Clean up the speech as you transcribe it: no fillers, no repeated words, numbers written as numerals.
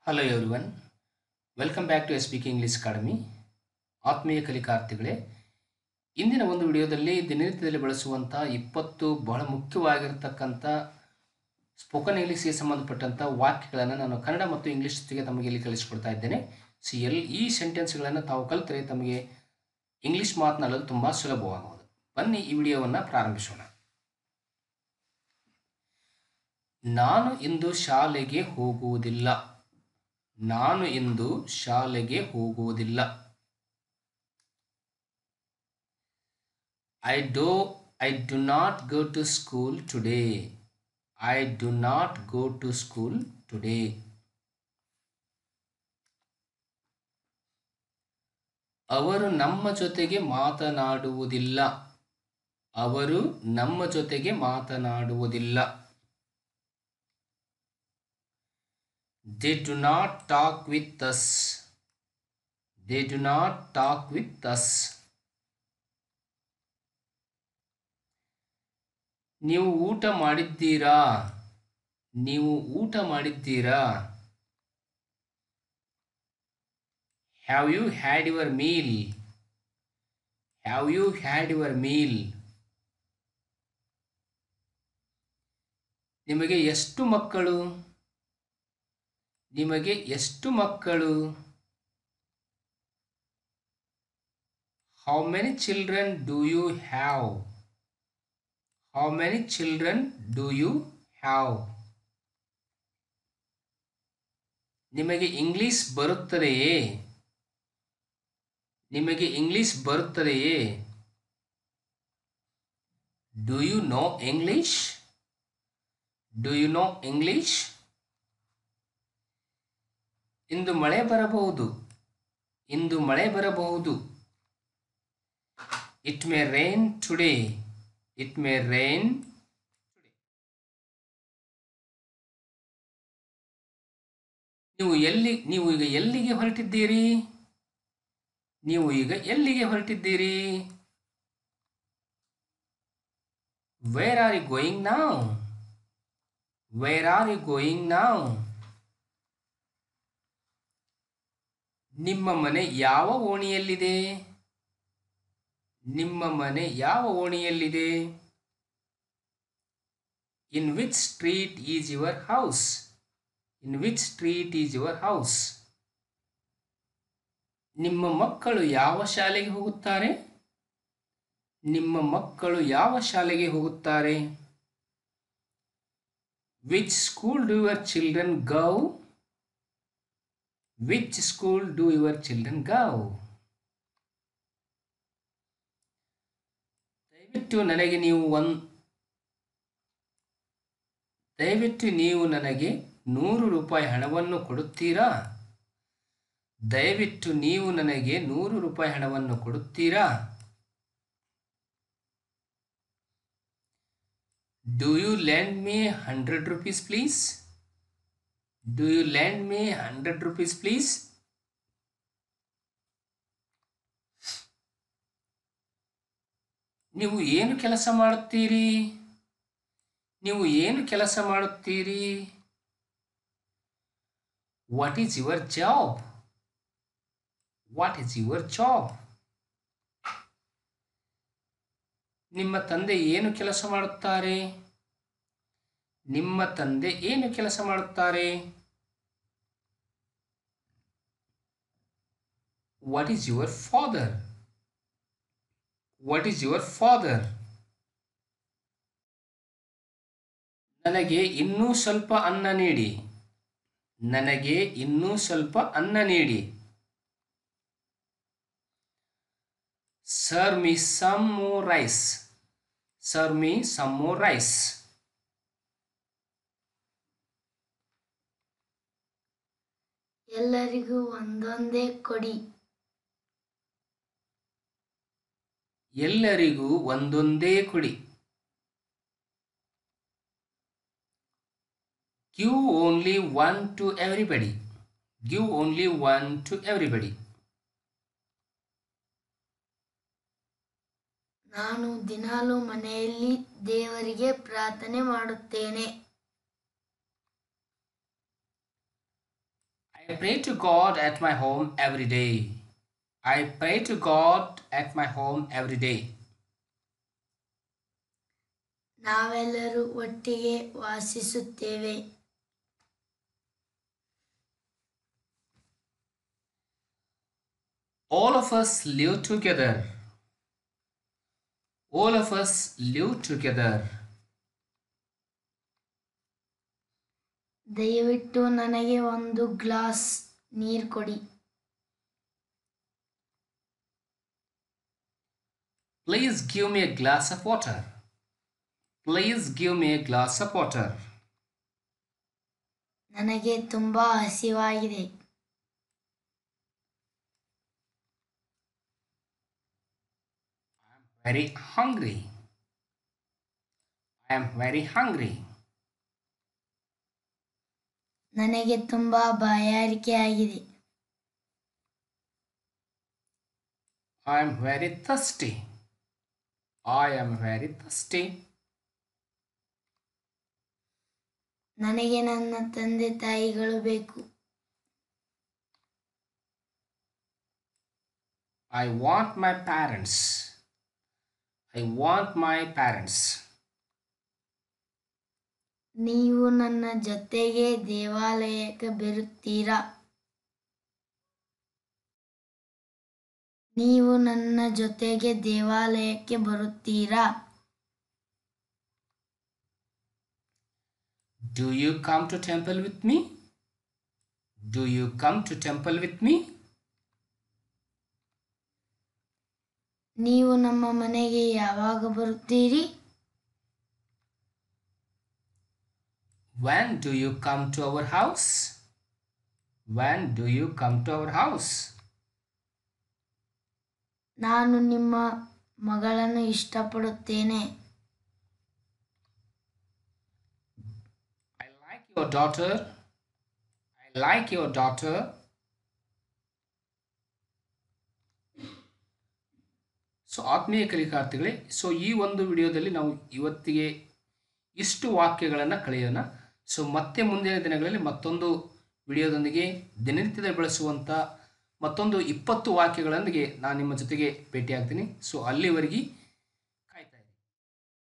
Hello everyone, welcome back to Speak English Academy. ಆತ್ಮೀಯ ಕಲಿಕಾರ್ಥಿಗಳೇ, ಇಂದಿನ ಒಂದು ವಿಡಿಯೋದಲ್ಲಿ ದಿನನಿತ್ಯದಲ್ಲಿ ಬಳಸುವಂಥ 20 ಬಹಳ ಮುಖ್ಯವಾಗಿರತಕ್ಕಂಥ ಸ್ಪೋಕನ್ ಇಂಗ್ಲೀಷ್ಗೆ ಸಂಬಂಧಪಟ್ಟಂಥ ವಾಕ್ಯಗಳನ್ನು ನಾನು ಕನ್ನಡ ಮತ್ತು ಇಂಗ್ಲೀಷ್ ಜೊತೆಗೆ ತಮಗೆ ಇಲ್ಲಿ ಕಲಿಸಿಕೊಡ್ತಾ ಇದ್ದೇನೆ. ಈ ಸೆಂಟೆನ್ಸ್ಗಳನ್ನು ತಾವು ಕಲಿತರೆ ತಮಗೆ ಇಂಗ್ಲೀಷ್ ಮಾತನಾಡಲು ತುಂಬ ಸುಲಭವಾಗುವುದು. ಬನ್ನಿ ಈ ವಿಡಿಯೋವನ್ನು ಪ್ರಾರಂಭಿಸೋಣ. ನಾನು ಇಂದು ಶಾಲೆಗೆ ಹೋಗುವುದಿಲ್ಲ. ನಾನು ಇಂದು ಶಾಲೆಗೆ ಹೋಗುವುದಿಲ್ಲ. I do not go to school today. I do not go to school today. ಅವರು ನಮ್ಮ ಜೊತೆಗೆ ಮಾತನಾಡುವುದಿಲ್ಲ. ಅವರು ನಮ್ಮ ಜೊತೆಗೆ ಮಾತನಾಡುವುದಿಲ್ಲ. They do not talk with us. They do not talk with us. ನೀವು ಊಟ ಮಾಡಿದ್ದೀರಾ? ನೀವು ಊಟ ಮಾಡಿದ್ದೀರಾ? Have you had your meal? Have you had your meal? ನಿಮಗೆ ಎಷ್ಟು ಮಕ್ಕಳು? ನಿಮಗೆ ಎಷ್ಟು ಮಕ್ಕಳು? How many children do you have? How many children do you have? ನಿಮಗೆ ಇಂಗ್ಲಿಷ್ ಬರುತ್ತದೆಯೇ? ನಿಮಗೆ ಇಂಗ್ಲಿಷ್ ಬರುತ್ತದೆಯೇ? Do you know English? Do you know English? ಇಂದು ಮಳೆ ಬರಬಹುದು. ಇಂದು ಮಳೆ ಬರಬಹುದು. It may rain today. It may rain today. ನೀವು ಈಗ ಎಲ್ಲಿಗೆ ಹೊರಟಿದ್ದೀರಿ? ನೀವು ಈಗ ಎಲ್ಲಿಗೆ ಹೊರಟಿದ್ದೀರಿ? Where are you going now? Where are you going now? ನಿಮ್ಮ ಮನೆ ಯಾವ ಓಣಿಯಲ್ಲಿದೆ? ನಿಮ್ಮ ಮನೆ ಯಾವ ಓಣಿಯಲ್ಲಿದೆ? In which street is your house? In which street is your house? ನಿಮ್ಮ ಮಕ್ಕಳು ಯಾವ ಶಾಲೆಗೆ ಹೋಗುತ್ತಾರೆ? ನಿಮ್ಮ ಮಕ್ಕಳು ಯಾವ ಶಾಲೆಗೆ ಹೋಗುತ್ತಾರೆ? Which school do your children go? Which school do your children go? ದಯವಿಟ್ಟು ನೀವು ನನಗೆ 100 ರೂಪಾಯಿ ಹಣವನ್ನು ಕೊಡುತ್ತೀರಾ? ದಯವಿಟ್ಟು ನೀವು ನನಗೆ 100 ರೂಪಾಯಿ ಹಣವನ್ನು ಕೊಡುತ್ತೀರಾ? Do you lend me 100 rupees please? Do you lend me 100 rupees please? ನೀವು ಏನು ಕೆಲಸ ಮಾಡುತ್ತೀರಿ? ನೀವು ಏನು ಕೆಲಸ ಮಾಡುತ್ತೀರಿ? What is your job? What is your job? ನಿಮ್ಮ ತಂದೆ ಏನು ಕೆಲಸ ಮಾಡುತ್ತಾರೆ? ನಿಮ್ಮ ತಂದೆ ಏನು ಕೆಲಸ ಮಾಡುತ್ತಾರೆ? What is your father? What is your father? ನನಗೆ ಇನ್ನೂ ಸ್ವಲ್ಪ ಅನ್ನ ನೀಡಿ. ನನಗೆ ಇನ್ನೂ ಸ್ವಲ್ಪ ಅನ್ನ ನೀಡಿ. Serve me some more rice. Serve me some more rice. ಎಲ್ಲರಿಗೂ ಒಂದೊಂದೇ ಕೊಡಿ. ಎಲ್ಲರಿಗೂ ಒಂದೊಂದೇ ಕೊಡಿ. Give only one to everybody. Give only one to everybody. ನಾನು ದಿನಾಲೂ ಮನೆಯಲ್ಲಿ ದೇವರಿಗೆ ಪ್ರಾರ್ಥನೆ ಮಾಡುತ್ತೇನೆ. I I pray to God at my home every day. I pray to God at my home every day. ನಾವೆಲ್ಲರೂ ಒಟ್ಟಿಗೆ ವಾಸಿಸುತ್ತೇವೆ. All of us live together. All of us live together. ದಯವಿಟ್ಟು ನನಗೆ ಒಂದು ಗ್ಲಾಸ್ ನೀರು ಕೊಡಿ. Please give me a glass of water. Please give me a glass of water. ನನಗೆ ತುಂಬಾ ಹಸಿವಾಗಿದೆ. Very hungry. I am very hungry. ನನಗೆ ತುಂಬಾ ಬಾಯಾರಿಕೆ ಆಗಿದೆ. I am very thirsty. I am very thirsty. ನನಗೆ ನನ್ನ ತಂದೆ ತಾಯಿಗಳು ಬೇಕು. I want my parents. I want my parents. ನೀವು ನನ್ನ ಜೊತೆಗೆ ದೇವಾಲಯಕ್ಕೆ ಬರುತ್ತೀರಾ? ನೀವು ನನ್ನ ಜೊತೆಗೆ ದೇವಾಲಯಕ್ಕೆ ಬರುತ್ತೀರಾ? Do you come to temple with me? Do you come to temple with me? ನೀವು ನಮ್ಮ ಮನೆಗೆ ಯಾವಾಗ ಬರುತ್ತೀರಿ? When do you come to our house? When do you come to our house? ನಾನು ನಿಮ್ಮ ಮಗಳನ್ನು ಇಷ್ಟಪಡುತ್ತೇನೆ. I like your daughter. I like your daughter. So ಆತ್ಮೀಯ ಕಲಿಕಾರ್ಥಿಗಳೇ, ಸೊ ಈ ಒಂದು ವಿಡಿಯೋದಲ್ಲಿ ನಾವು ಇವತ್ತಿಗೆ ಇಷ್ಟು ವಾಕ್ಯಗಳನ್ನು ಕಳೆಯೋಣ. ಸೊ ಮತ್ತೆ ಮುಂದಿನ ದಿನಗಳಲ್ಲಿ ಮತ್ತೊಂದು ವಿಡಿಯೋದೊಂದಿಗೆ ದಿನನಿತ್ಯದ ಬಳಸುವಂಥ ಮತ್ತೊಂದು 20 ವಾಕ್ಯಗಳೊಂದಿಗೆ ನಾನು ನಿಮ್ಮ ಜೊತೆಗೆ ಭೇಟಿಯಾಗ್ತೀನಿ. ಸೊ ಅಲ್ಲಿವರೆಗೆ